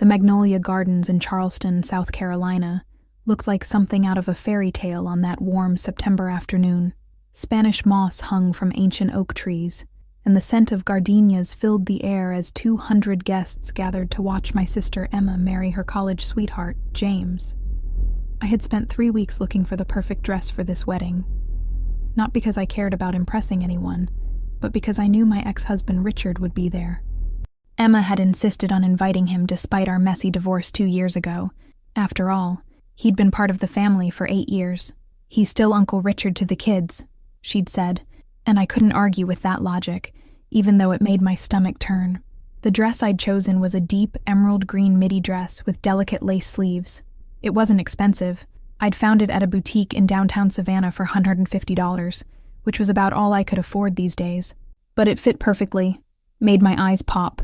The magnolia gardens in Charleston, South Carolina, looked like something out of a fairy tale on that warm September afternoon. Spanish moss hung from ancient oak trees, and the scent of gardenias filled the air as 200 guests gathered to watch my sister Emma marry her college sweetheart, James. I had spent 3 weeks looking for the perfect dress for this wedding. Not because I cared about impressing anyone, but because I knew my ex-husband Richard would be there. Emma had insisted on inviting him despite our messy divorce 2 years ago. After all, he'd been part of the family for 8 years. He's still Uncle Richard to the kids, she'd said, and I couldn't argue with that logic, even though it made my stomach turn. The dress I'd chosen was a deep emerald green midi dress with delicate lace sleeves. It wasn't expensive. I'd found it at a boutique in downtown Savannah for $150, which was about all I could afford these days. But it fit perfectly, made my eyes pop,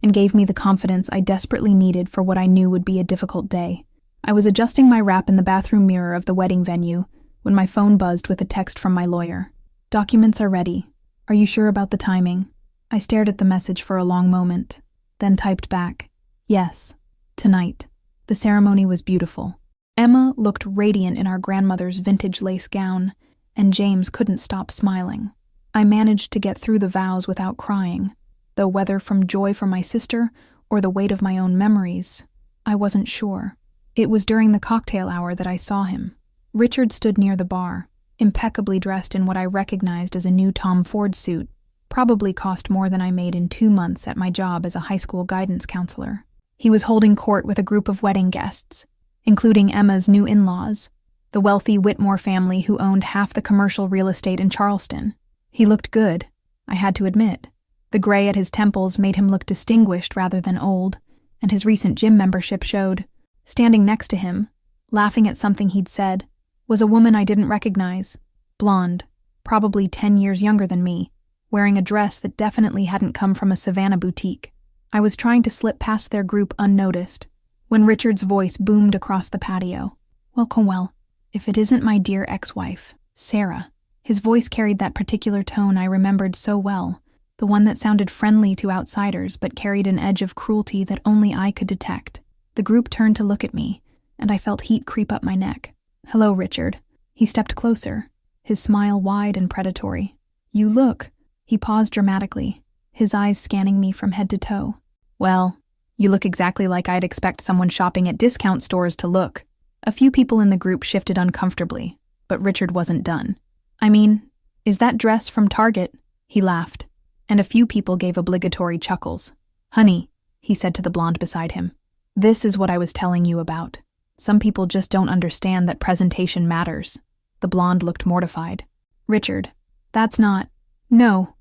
and gave me the confidence I desperately needed for what I knew would be a difficult day. I was adjusting my wrap in the bathroom mirror of the wedding venue when my phone buzzed with a text from my lawyer. "Documents are ready. Are you sure about the timing?" I stared at the message for a long moment, then typed back, "Yes, tonight." The ceremony was beautiful. Emma looked radiant in our grandmother's vintage lace gown, and James couldn't stop smiling. I managed to get through the vows without crying, though whether from joy for my sister or the weight of my own memories, I wasn't sure. It was during the cocktail hour that I saw him. Richard stood near the bar, impeccably dressed in what I recognized as a new Tom Ford suit, probably cost more than I made in 2 months at my job as a high school guidance counselor. He was holding court with a group of wedding guests, including Emma's new in-laws, the wealthy Whitmore family who owned half the commercial real estate in Charleston. He looked good, I had to admit. The gray at his temples made him look distinguished rather than old, and his recent gym membership showed. Standing next to him, laughing at something he'd said, was a woman I didn't recognize, blonde, probably 10 years younger than me, wearing a dress that definitely hadn't come from a Savannah boutique. I was trying to slip past their group unnoticed, when Richard's voice boomed across the patio. Well, if it isn't my dear ex-wife, Sarah." His voice carried that particular tone I remembered so well, the one that sounded friendly to outsiders but carried an edge of cruelty that only I could detect. The group turned to look at me, and I felt heat creep up my neck. "Hello, Richard." He stepped closer, his smile wide and predatory. "You look..." He paused dramatically, his eyes scanning me from head to toe. "Well, you look exactly like I'd expect someone shopping at discount stores to look." A few people in the group shifted uncomfortably, but Richard wasn't done. "I mean, is that dress from Target?" He laughed, and a few people gave obligatory chuckles. "Honey," he said to the blonde beside him, "this is what I was telling you about. Some people just don't understand that presentation matters." The blonde looked mortified. "Richard, that's not..." No,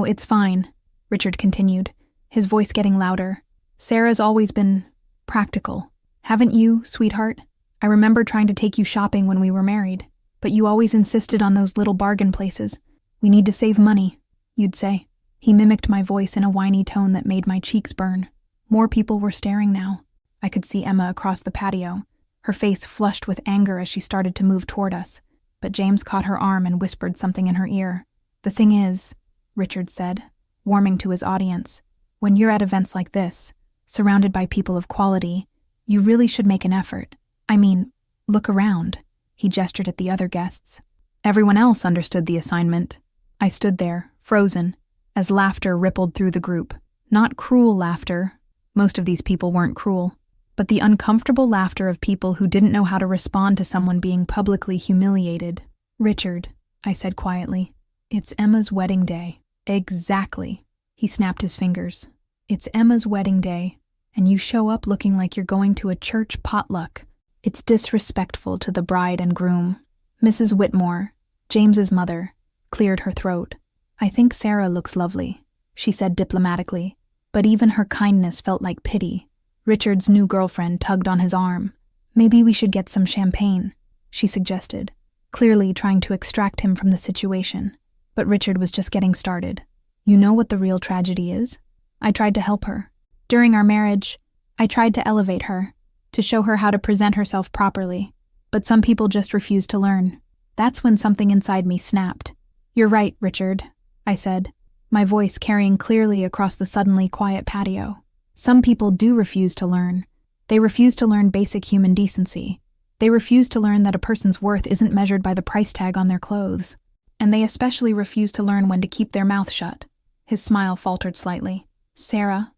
it's fine," Richard continued, his voice getting louder. "Sarah's always been practical. Haven't you, sweetheart? I remember trying to take you shopping when we were married, but you always insisted on those little bargain places. We need to save money, you'd say." He mimicked my voice in a whiny tone that made my cheeks burn. More people were staring now. I could see Emma across the patio, her face flushed with anger as she started to move toward us, but James caught her arm and whispered something in her ear. "The thing is," Richard said, warming to his audience, "when you're at events like this, surrounded by people of quality, you really should make an effort. I mean, look around." He gestured at the other guests. Everyone else understood the assignment. I stood there, frozen, as laughter rippled through the group. Not cruel laughter. Most of these people weren't cruel, but the uncomfortable laughter of people who didn't know how to respond to someone being publicly humiliated. "Richard," I said quietly, "it's Emma's wedding day." "Exactly." He snapped his fingers. "It's Emma's wedding day, and you show up looking like you're going to a church potluck. It's disrespectful to the bride and groom." Mrs. Whitmore, James's mother, cleared her throat. "I think Sarah looks lovely," she said diplomatically, but even her kindness felt like pity. Richard's new girlfriend tugged on his arm. "Maybe we should get some champagne," she suggested, clearly trying to extract him from the situation. But Richard was just getting started. "You know what the real tragedy is? I tried to help her. During our marriage, I tried to elevate her, to show her how to present herself properly. But some people just refused to learn. That's when something inside me snapped. "You're right, Richard," I said, my voice carrying clearly across the suddenly quiet patio. "Some people do refuse to learn, They refuse to learn basic human decency. They refuse to learn that a person's worth isn't measured by the price tag on their clothes. And they especially refuse to learn when to keep their mouth shut. His smile faltered slightly. Sarah,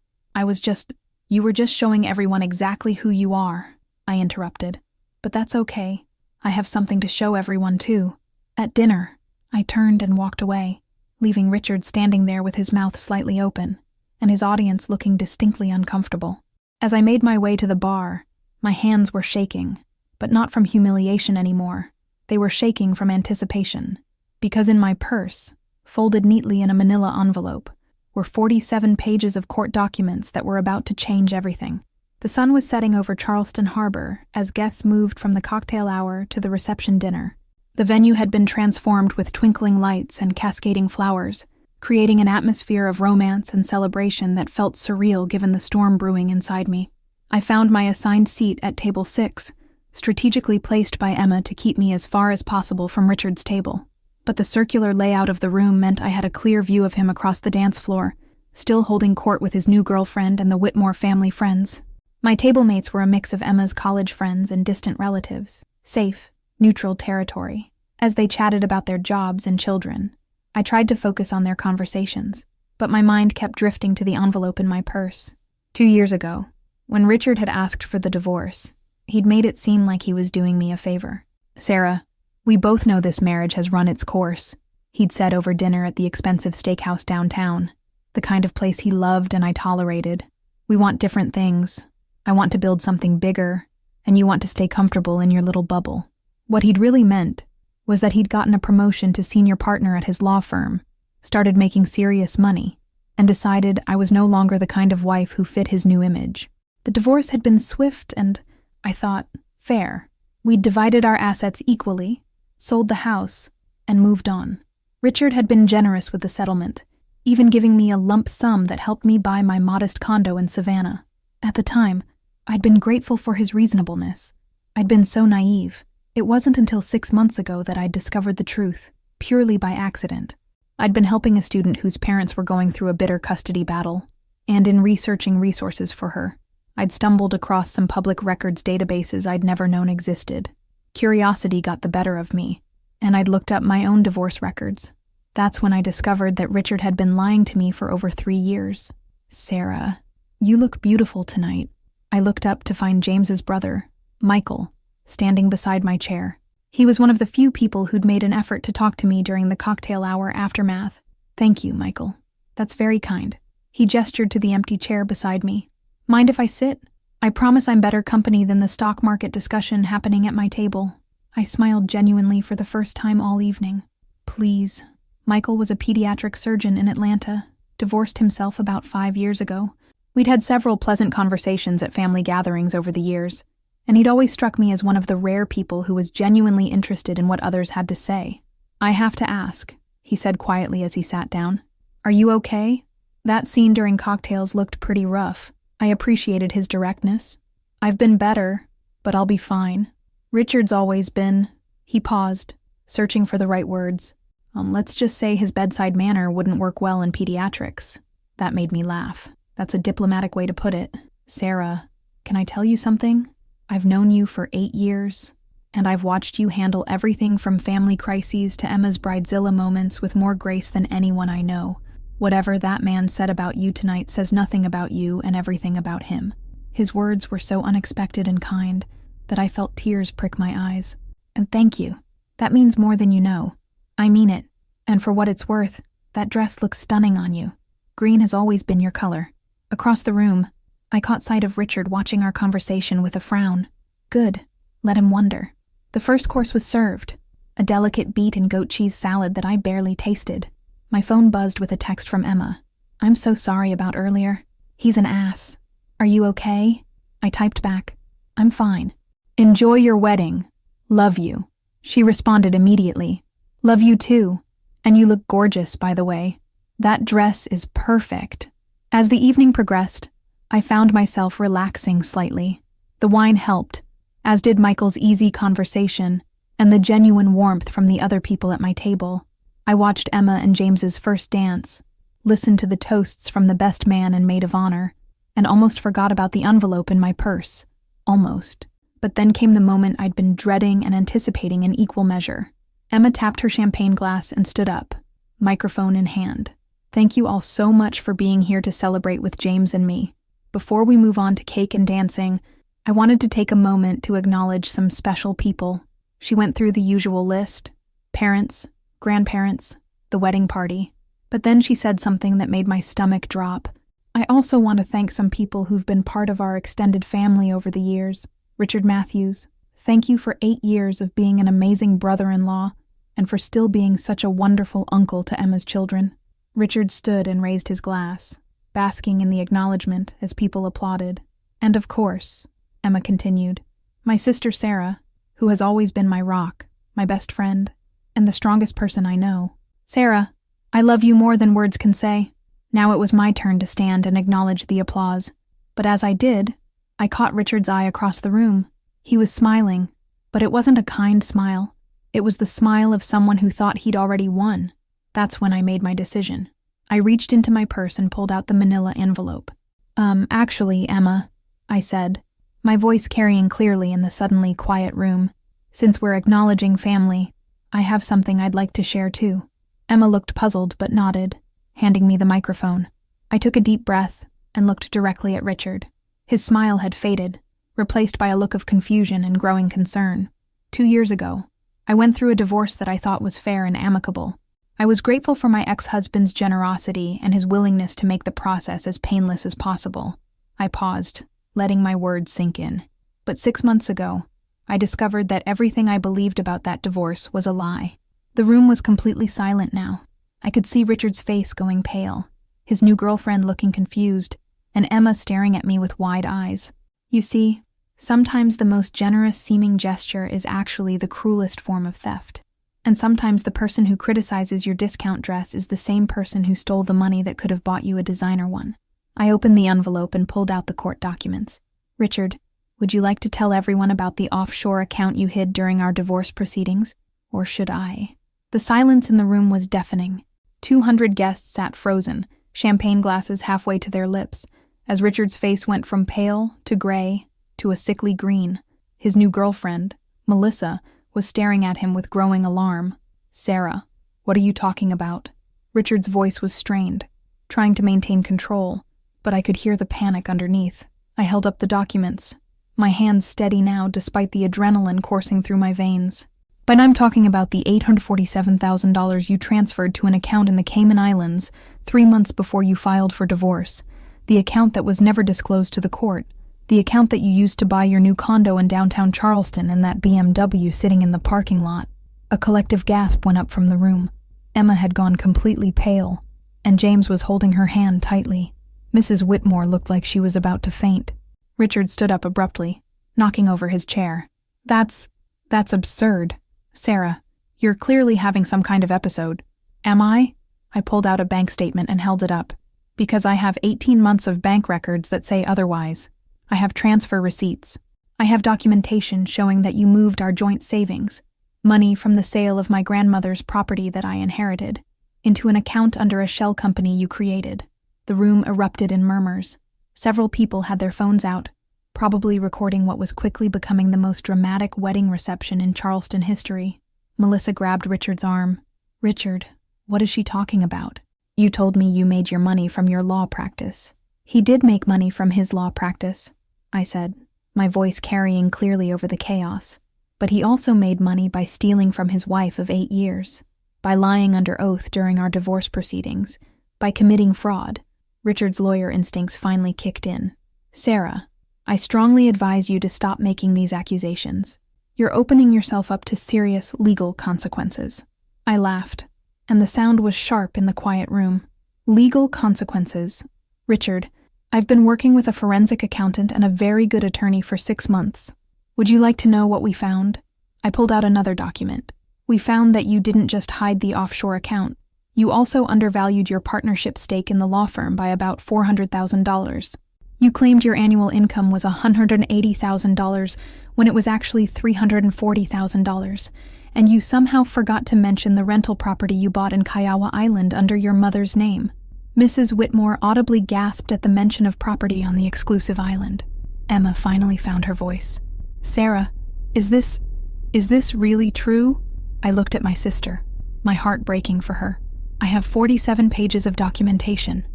you were just showing everyone exactly who you are, I interrupted. But that's okay. I have something to show everyone too. At dinner, I turned and walked away, leaving Richard standing there with his mouth slightly open, and his audience looking distinctly uncomfortable. As I made my way to the bar, my hands were shaking, but not from humiliation anymore. They were shaking from anticipation, because in my purse, folded neatly in a manila envelope, were 47 pages of court documents that were about to change everything. The sun was setting over Charleston Harbor as guests moved from the cocktail hour to the reception dinner. The venue had been transformed with twinkling lights and cascading flowers, creating an atmosphere of romance and celebration that felt surreal given the storm brewing inside me. I found my assigned seat at table 6, strategically placed by Emma to keep me as far as possible from Richard's table. But the circular layout of the room meant I had a clear view of him across the dance floor, still holding court with his new girlfriend and the Whitmore family friends. My table mates were a mix of Emma's college friends and distant relatives, safe, neutral territory. As they chatted about their jobs and children, I tried to focus on their conversations, but my mind kept drifting to the envelope in my purse. 2 years ago, when Richard had asked for the divorce, he'd made it seem like he was doing me a favor. Sarah, we both know this marriage has run its course, he'd said over dinner at the expensive steakhouse downtown, the kind of place he loved and I tolerated. We want different things. I want to build something bigger, and you want to stay comfortable in your little bubble. What he'd really meant was that he'd gotten a promotion to senior partner at his law firm, started making serious money, and decided I was no longer the kind of wife who fit his new image. The divorce had been swift and, I thought, fair. We'd divided our assets equally, sold the house, and moved on. Richard had been generous with the settlement, even giving me a lump sum that helped me buy my modest condo in Savannah. At the time, I'd been grateful for his reasonableness. I'd been so naive. It wasn't until 6 months ago that I'd discovered the truth, purely by accident. I'd been helping a student whose parents were going through a bitter custody battle, and in researching resources for her, I'd stumbled across some public records databases I'd never known existed. Curiosity got the better of me, and I'd looked up my own divorce records. That's when I discovered that Richard had been lying to me for over 3 years. Sarah, you look beautiful tonight. I looked up to find James's brother, Michael, standing beside my chair. He was one of the few people who'd made an effort to talk to me during the cocktail hour aftermath. Thank you, Michael. That's very kind. He gestured to the empty chair beside me. Mind if I sit? I promise I'm better company than the stock market discussion happening at my table. I smiled genuinely for the first time all evening. Please. Michael was a pediatric surgeon in Atlanta, divorced himself about 5 years ago. We'd had several pleasant conversations at family gatherings over the years, and he'd always struck me as one of the rare people who was genuinely interested in what others had to say. I have to ask, he said quietly as he sat down. Are you okay? That scene during cocktails looked pretty rough. I appreciated his directness. I've been better, but I'll be fine. Richard's always been. He paused, searching for the right words. Let's just say his bedside manner wouldn't work well in pediatrics. That made me laugh. That's a diplomatic way to put it. Sarah, can I tell you something? I've known you for 8 years, and I've watched you handle everything from family crises to Emma's bridezilla moments with more grace than anyone I know. Whatever that man said about you tonight says nothing about you and everything about him. His words were so unexpected and kind that I felt tears prick my eyes. And thank you. That means more than you know. I mean it. And for what it's worth, that dress looks stunning on you. Green has always been your color. Across the room, I caught sight of Richard watching our conversation with a frown. Good. Let him wonder. The first course was served, a delicate beet and goat cheese salad that I barely tasted. My phone buzzed with a text from Emma. I'm so sorry about earlier. He's an ass. Are you okay? I typed back. I'm fine. Enjoy your wedding. Love you. She responded immediately. Love you too. And you look gorgeous, by the way. That dress is perfect. As the evening progressed, I found myself relaxing slightly. The wine helped, as did Michael's easy conversation and the genuine warmth from the other people at my table. I watched Emma and James's first dance, listened to the toasts from the best man and maid of honor, and almost forgot about the envelope in my purse. Almost. But then came the moment I'd been dreading and anticipating in equal measure. Emma tapped her champagne glass and stood up, microphone in hand. Thank you all so much for being here to celebrate with James and me. Before we move on to cake and dancing, I wanted to take a moment to acknowledge some special people. She went through the usual list: parents, grandparents, the wedding party. But then she said something that made my stomach drop. I also want to thank some people who've been part of our extended family over the years. Richard Matthews, thank you for 8 years of being an amazing brother-in-law and for still being such a wonderful uncle to Emma's children. Richard stood and raised his glass, basking in the acknowledgement as people applauded. And of course, Emma continued, my sister Sarah, who has always been my rock, my best friend, and the strongest person I know. Sarah, I love you more than words can say. Now it was my turn to stand and acknowledge the applause. But as I did, I caught Richard's eye across the room. He was smiling, but it wasn't a kind smile. It was the smile of someone who thought he'd already won. That's when I made my decision. I reached into my purse and pulled out the manila envelope. Actually, Emma, I said, my voice carrying clearly in the suddenly quiet room. Since we're acknowledging family, I have something I'd like to share too. Emma looked puzzled but nodded, handing me the microphone. I took a deep breath and looked directly at Richard. His smile had faded, replaced by a look of confusion and growing concern. 2 years ago, I went through a divorce that I thought was fair and amicable. I was grateful for my ex-husband's generosity and his willingness to make the process as painless as possible. I paused, letting my words sink in. But 6 months ago, I discovered that everything I believed about that divorce was a lie. The room was completely silent now. I could see Richard's face going pale, his new girlfriend looking confused, and Emma staring at me with wide eyes. You see, sometimes the most generous-seeming gesture is actually the cruelest form of theft. And sometimes the person who criticizes your discount dress is the same person who stole the money that could have bought you a designer one. I opened the envelope and pulled out the court documents. Richard, would you like to tell everyone about the offshore account you hid during our divorce proceedings? Or should I? The silence in the room was deafening. 200 guests sat frozen, champagne glasses halfway to their lips, as Richard's face went from pale to gray to a sickly green. His new girlfriend, Melissa, was staring at him with growing alarm. Sarah, what are you talking about? Richard's voice was strained, trying to maintain control, but I could hear the panic underneath. I held up the documents, my hands steady now despite the adrenaline coursing through my veins. But I'm talking about the $847,000 you transferred to an account in the Cayman Islands 3 months before you filed for divorce, the account that was never disclosed to the court, the account that you used to buy your new condo in downtown Charleston and that BMW sitting in the parking lot. A collective gasp went up from the room. Emma had gone completely pale, and James was holding her hand tightly. Mrs. Whitmore looked like she was about to faint. Richard stood up abruptly, knocking over his chair. That's absurd. Sarah, you're clearly having some kind of episode. Am I? I pulled out a bank statement and held it up. Because I have 18 months of bank records that say otherwise. I have transfer receipts. I have documentation showing that you moved our joint savings, money from the sale of my grandmother's property that I inherited, into an account under a shell company you created. The room erupted in murmurs. Several people had their phones out, probably recording what was quickly becoming the most dramatic wedding reception in Charleston history. Melissa grabbed Richard's arm. Richard, what is she talking about? You told me you made your money from your law practice. He did make money from his law practice, I said, my voice carrying clearly over the chaos. But he also made money by stealing from his wife of 8 years, by lying under oath during our divorce proceedings, by committing fraud. Richard's lawyer instincts finally kicked in. Sarah, I strongly advise you to stop making these accusations. You're opening yourself up to serious legal consequences. I laughed, and the sound was sharp in the quiet room. Legal consequences. Richard, I've been working with a forensic accountant and a very good attorney for 6 months. Would you like to know what we found? I pulled out another document. We found that you didn't just hide the offshore account. You also undervalued your partnership stake in the law firm by about $400,000. You claimed your annual income was $180,000 when it was actually $340,000, and you somehow forgot to mention the rental property you bought in Kiowa Island under your mother's name. Mrs. Whitmore audibly gasped at the mention of property on the exclusive island. Emma finally found her voice. Sarah, is this really true? I looked at my sister, my heart breaking for her. I have 47 pages of documentation.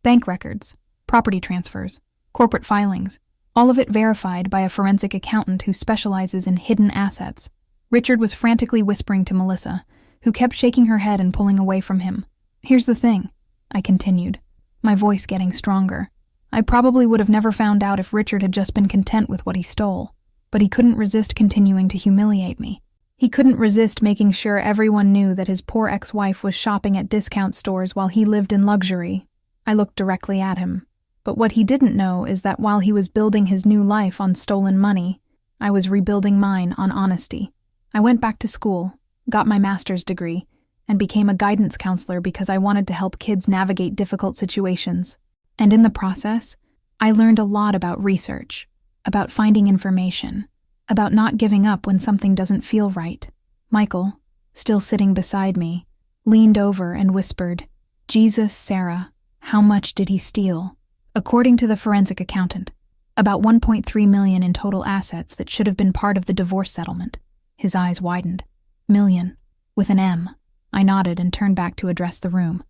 Bank records, property transfers, corporate filings, all of it verified by a forensic accountant who specializes in hidden assets. Richard was frantically whispering to Melissa, who kept shaking her head and pulling away from him. Here's the thing, I continued, my voice getting stronger. I probably would have never found out if Richard had just been content with what he stole, but he couldn't resist continuing to humiliate me. He couldn't resist making sure everyone knew that his poor ex-wife was shopping at discount stores while he lived in luxury. I looked directly at him. But what he didn't know is that while he was building his new life on stolen money, I was rebuilding mine on honesty. I went back to school, got my master's degree, and became a guidance counselor because I wanted to help kids navigate difficult situations. And in the process, I learned a lot about research, about finding information, about not giving up when something doesn't feel right. Michael, still sitting beside me, leaned over and whispered, Jesus, Sarah, how much did he steal? According to the forensic accountant, about $1.3 million in total assets that should have been part of the divorce settlement. His eyes widened. Million, with an M. I nodded and turned back to address the room.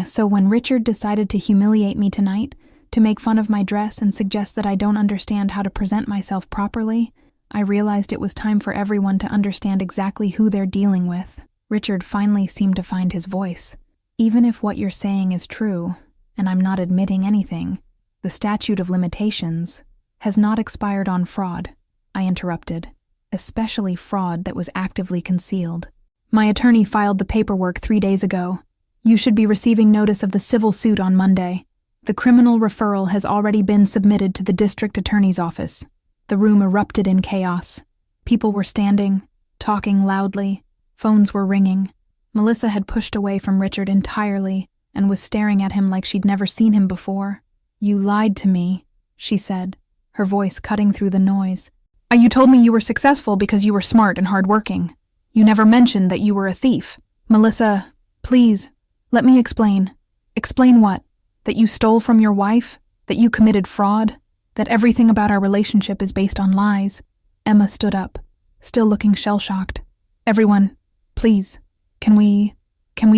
So when Richard decided to humiliate me tonight, to make fun of my dress and suggest that I don't understand how to present myself properly, I realized it was time for everyone to understand exactly who they're dealing with. Richard finally seemed to find his voice. Even if what you're saying is true, and I'm not admitting anything, the statute of limitations has not expired on fraud, I interrupted, especially fraud that was actively concealed. My attorney filed the paperwork 3 days ago. You should be receiving notice of the civil suit on Monday. The criminal referral has already been submitted to the district attorney's office. The room erupted in chaos. People were standing, talking loudly. Phones were ringing. Melissa had pushed away from Richard entirely and was staring at him like she'd never seen him before. You lied to me, she said, her voice cutting through the noise. You told me you were successful because you were smart and hardworking. You never mentioned that you were a thief. Melissa, please, let me explain. Explain what? That you stole from your wife? That you committed fraud? That everything about our relationship is based on lies? Emma stood up, still looking shell-shocked. Everyone, please, can we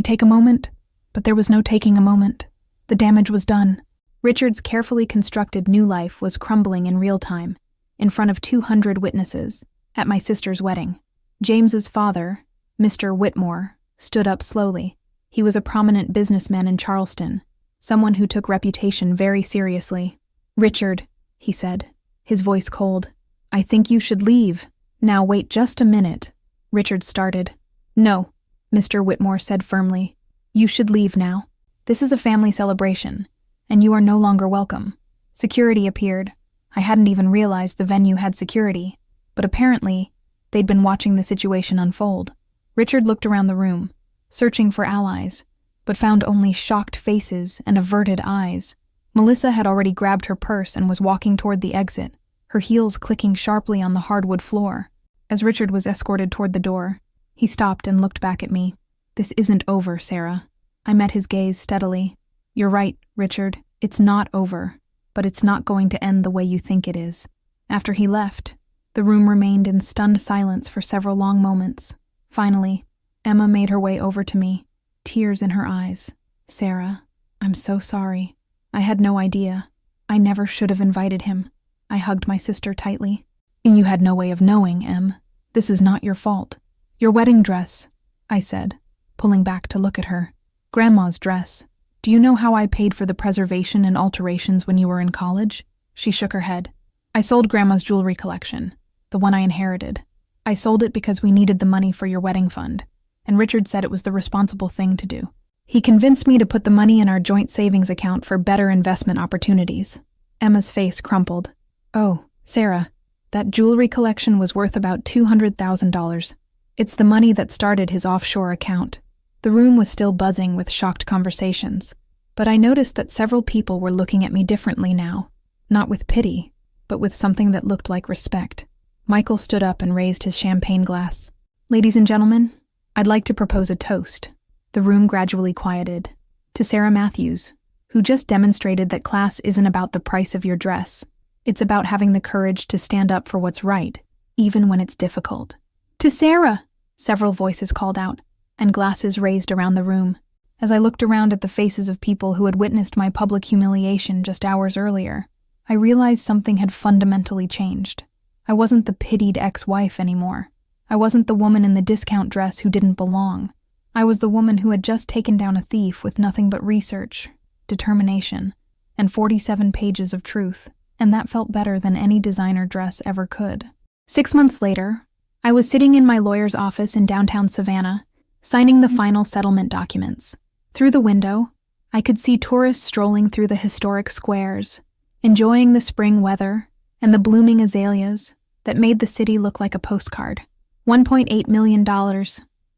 take a moment? But there was no taking a moment. The damage was done. Richard's carefully constructed new life was crumbling in real time, in front of 200 witnesses, at my sister's wedding. James's father, Mr. Whitmore, stood up slowly. He was a prominent businessman in Charleston, someone who took reputation very seriously. Richard, he said, his voice cold, I think you should leave. Now wait just a minute. Richard started. No, Mr. Whitmore said firmly. You should leave now. This is a family celebration, and you are no longer welcome. Security appeared. I hadn't even realized the venue had security, but apparently, they'd been watching the situation unfold. Richard looked around the room, searching for allies, but found only shocked faces and averted eyes. Melissa had already grabbed her purse and was walking toward the exit, her heels clicking sharply on the hardwood floor. As Richard was escorted toward the door, he stopped and looked back at me. This isn't over, Sarah. I met his gaze steadily. You're right, Richard. It's not over, but it's not going to end the way you think it is. After he left, the room remained in stunned silence for several long moments. Finally, Emma made her way over to me, tears in her eyes. Sarah, I'm so sorry. I had no idea. I never should have invited him. I hugged my sister tightly. You had no way of knowing, Em. This is not your fault. Your wedding dress, I said, pulling back to look at her. Grandma's dress. Do you know how I paid for the preservation and alterations when you were in college? She shook her head. I sold Grandma's jewelry collection, the one I inherited. I sold it because we needed the money for your wedding fund, and Richard said it was the responsible thing to do. He convinced me to put the money in our joint savings account for better investment opportunities. Emma's face crumpled. Oh, Sarah, that jewelry collection was worth about $200,000. It's the money that started his offshore account. The room was still buzzing with shocked conversations, but I noticed that several people were looking at me differently now, not with pity, but with something that looked like respect. Michael stood up and raised his champagne glass. Ladies and gentlemen, I'd like to propose a toast. The room gradually quieted. To Sarah Matthews, who just demonstrated that class isn't about the price of your dress, It's about having the courage to stand up for what's right, even when it's difficult. "To Sarah!" several voices called out, and glasses raised around the room. As I looked around at the faces of people who had witnessed my public humiliation just hours earlier, I realized something had fundamentally changed. I wasn't the pitied ex-wife anymore. I wasn't the woman in the discount dress who didn't belong. I was the woman who had just taken down a thief with nothing but research, determination, and 47 pages of truth, and that felt better than any designer dress ever could. 6 months later, I was sitting in my lawyer's office in downtown Savannah, signing the final settlement documents. Through the window, I could see tourists strolling through the historic squares, enjoying the spring weather and the blooming azaleas that made the city look like a postcard. $1.8 million,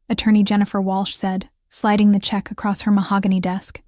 Attorney Jennifer Walsh said, sliding the check across her mahogany desk,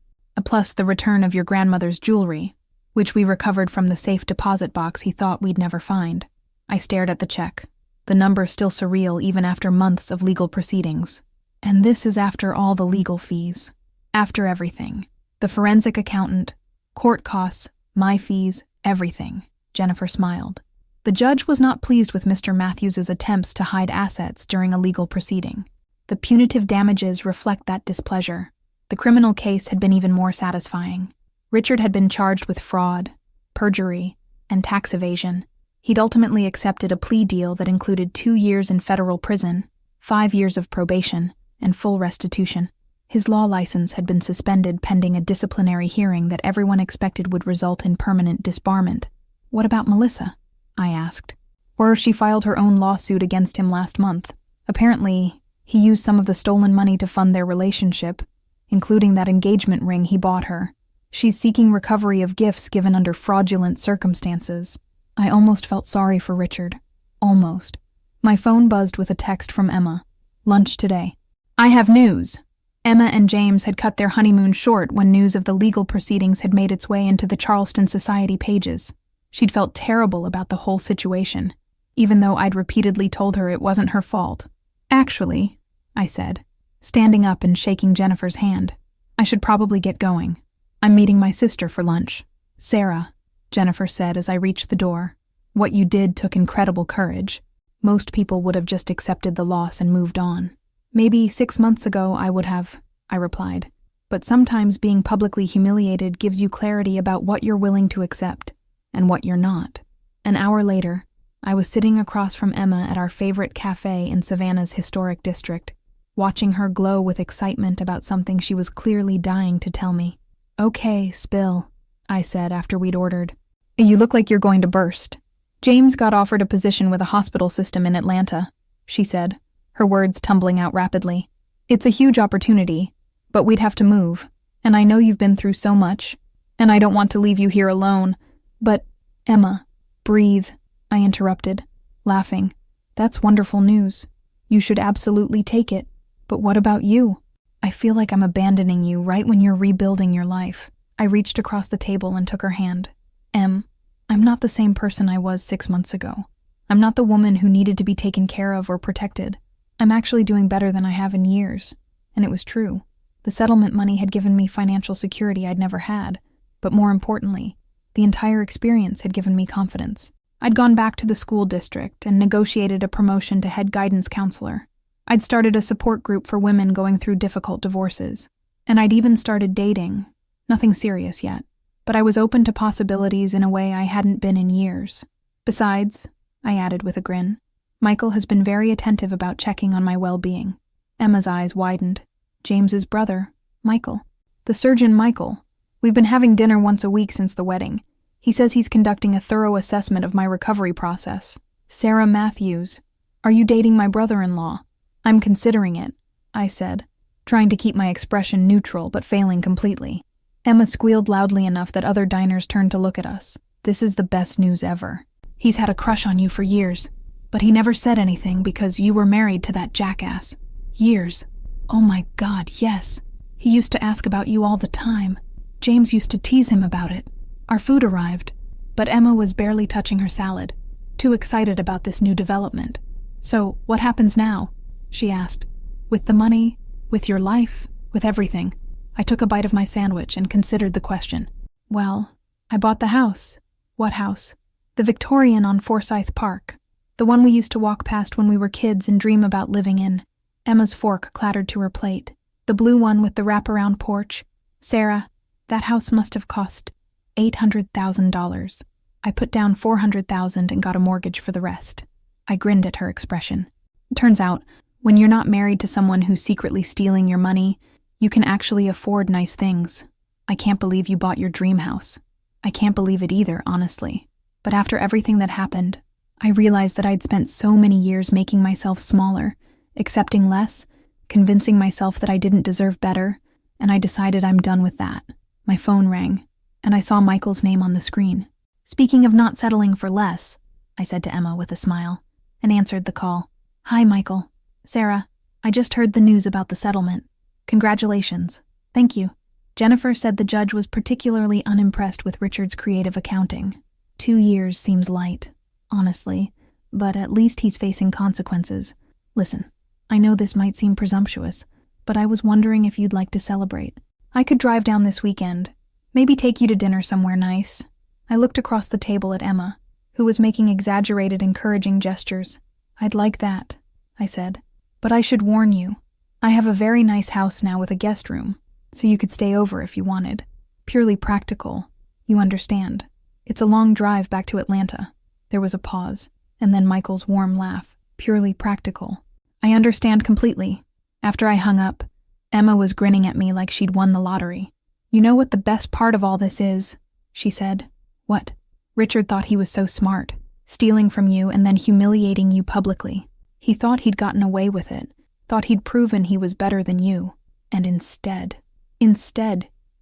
plus the return of your grandmother's jewelry, which we recovered from the safe deposit box he thought we'd never find. I stared at the check, the number still surreal even after months of legal proceedings. And this is after all the legal fees. After everything. The forensic accountant, court costs, my fees, everything. Jennifer smiled. The judge was not pleased with Mr. Matthews's attempts to hide assets during a legal proceeding. The punitive damages reflect that displeasure. The criminal case had been even more satisfying. Richard had been charged with fraud, perjury, and tax evasion. He'd ultimately accepted a plea deal that included 2 years in federal prison, 5 years of probation, and full restitution. His law license had been suspended pending a disciplinary hearing that everyone expected would result in permanent disbarment. What about Melissa? I asked. Or she filed her own lawsuit against him last month. Apparently, he used some of the stolen money to fund their relationship, including that engagement ring he bought her. She's seeking recovery of gifts given under fraudulent circumstances. I almost felt sorry for Richard. Almost. My phone buzzed with a text from Emma. Lunch today. I have news. Emma and James had cut their honeymoon short when news of the legal proceedings had made its way into the Charleston Society pages. She'd felt terrible about the whole situation, even though I'd repeatedly told her it wasn't her fault. Actually, I said, standing up and shaking Jennifer's hand, I should probably get going. I'm meeting my sister for lunch. Sarah, Jennifer said as I reached the door, what you did took incredible courage. Most people would have just accepted the loss and moved on. Maybe 6 months ago I would have, I replied. But sometimes being publicly humiliated gives you clarity about what you're willing to accept and what you're not. An hour later, I was sitting across from Emma at our favorite cafe in Savannah's historic district, watching her glow with excitement about something she was clearly dying to tell me. Okay, spill, I said after we'd ordered. You look like you're going to burst. James got offered a position with a hospital system in Atlanta, she said, her words tumbling out rapidly. It's a huge opportunity, but we'd have to move, and I know you've been through so much, and I don't want to leave you here alone, but, Emma, breathe, I interrupted, laughing. That's wonderful news. You should absolutely take it. But what about you? I feel like I'm abandoning you right when you're rebuilding your life. I reached across the table and took her hand. I'm not the same person I was 6 months ago. I'm not the woman who needed to be taken care of or protected. I'm actually doing better than I have in years. And it was true. The settlement money had given me financial security I'd never had. But more importantly, the entire experience had given me confidence. I'd gone back to the school district and negotiated a promotion to head guidance counselor. I'd started a support group for women going through difficult divorces. And I'd even started dating. Nothing serious yet. But I was open to possibilities in a way I hadn't been in years. Besides, I added with a grin, Michael has been very attentive about checking on my well-being. Emma's eyes widened. James's brother, Michael. The surgeon Michael. We've been having dinner once a week since the wedding. He says he's conducting a thorough assessment of my recovery process. Sarah Matthews, are you dating my brother-in-law? I'm considering it, I said, trying to keep my expression neutral but failing completely. Emma squealed loudly enough that other diners turned to look at us. This is the best news ever. He's had a crush on you for years, but he never said anything because you were married to that jackass. Years. Oh my God, yes. He used to ask about you all the time. James used to tease him about it. Our food arrived, but Emma was barely touching her salad, too excited about this new development. So, what happens now? She asked. With the money, with your life, with everything. I took a bite of my sandwich and considered the question. Well, I bought the house. What house? The Victorian on Forsyth Park. The one we used to walk past when we were kids and dream about living in. Emma's fork clattered to her plate. The blue one with the wraparound porch. Sarah, that house must have cost $800,000. I put down $400,000 and got a mortgage for the rest. I grinned at her expression. Turns out, when you're not married to someone who's secretly stealing your money, you can actually afford nice things. I can't believe you bought your dream house. I can't believe it either, honestly. But after everything that happened, I realized that I'd spent so many years making myself smaller, accepting less, convincing myself that I didn't deserve better, and I decided I'm done with that. My phone rang, and I saw Michael's name on the screen. Speaking of not settling for less, I said to Emma with a smile, and answered the call. Hi, Michael. Sarah, I just heard the news about the settlement. Congratulations. Thank you. Jennifer said the judge was particularly unimpressed with Richard's creative accounting. 2 years seems light, honestly, but at least he's facing consequences. Listen, I know this might seem presumptuous, but I was wondering if you'd like to celebrate. I could drive down this weekend, maybe take you to dinner somewhere nice. I looked across the table at Emma, who was making exaggerated, encouraging gestures. I'd like that, I said, but I should warn you. I have a very nice house now with a guest room, so you could stay over if you wanted. Purely practical, you understand. It's a long drive back to Atlanta. There was a pause, and then Michael's warm laugh. Purely practical. I understand completely. After I hung up, Emma was grinning at me like she'd won the lottery. You know what the best part of all this is? She said. What? Richard thought he was so smart, stealing from you and then humiliating you publicly. He thought he'd gotten away with it, thought he'd proven he was better than you. And instead,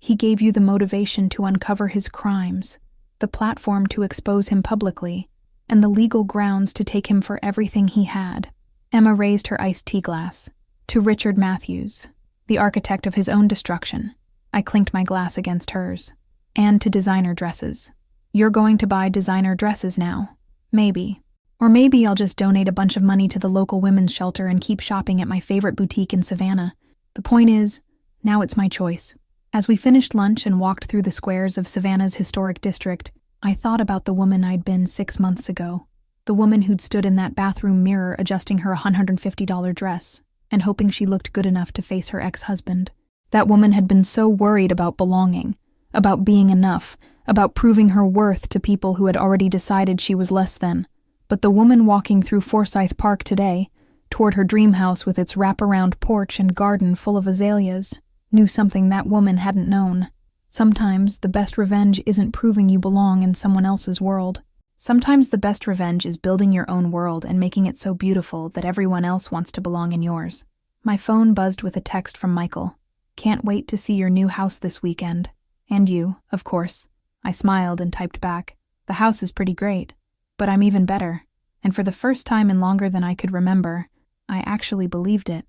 he gave you the motivation to uncover his crimes, the platform to expose him publicly, and the legal grounds to take him for everything he had. Emma raised her iced tea glass. To Richard Matthews, the architect of his own destruction. I clinked my glass against hers. And to designer dresses. You're going to buy designer dresses now. Maybe. Or maybe I'll just donate a bunch of money to the local women's shelter and keep shopping at my favorite boutique in Savannah. The point is, now it's my choice. As we finished lunch and walked through the squares of Savannah's historic district, I thought about the woman I'd been 6 months ago. The woman who'd stood in that bathroom mirror adjusting her $150 dress and hoping she looked good enough to face her ex-husband. That woman had been so worried about belonging, about being enough, about proving her worth to people who had already decided she was less than. But the woman walking through Forsyth Park today, toward her dream house with its wraparound porch and garden full of azaleas, knew something that woman hadn't known. Sometimes the best revenge isn't proving you belong in someone else's world. Sometimes the best revenge is building your own world and making it so beautiful that everyone else wants to belong in yours. My phone buzzed with a text from Michael. Can't wait to see your new house this weekend. And you, of course. I smiled and typed back. The house is pretty great, but I'm even better. And for the first time in longer than I could remember, I actually believed it.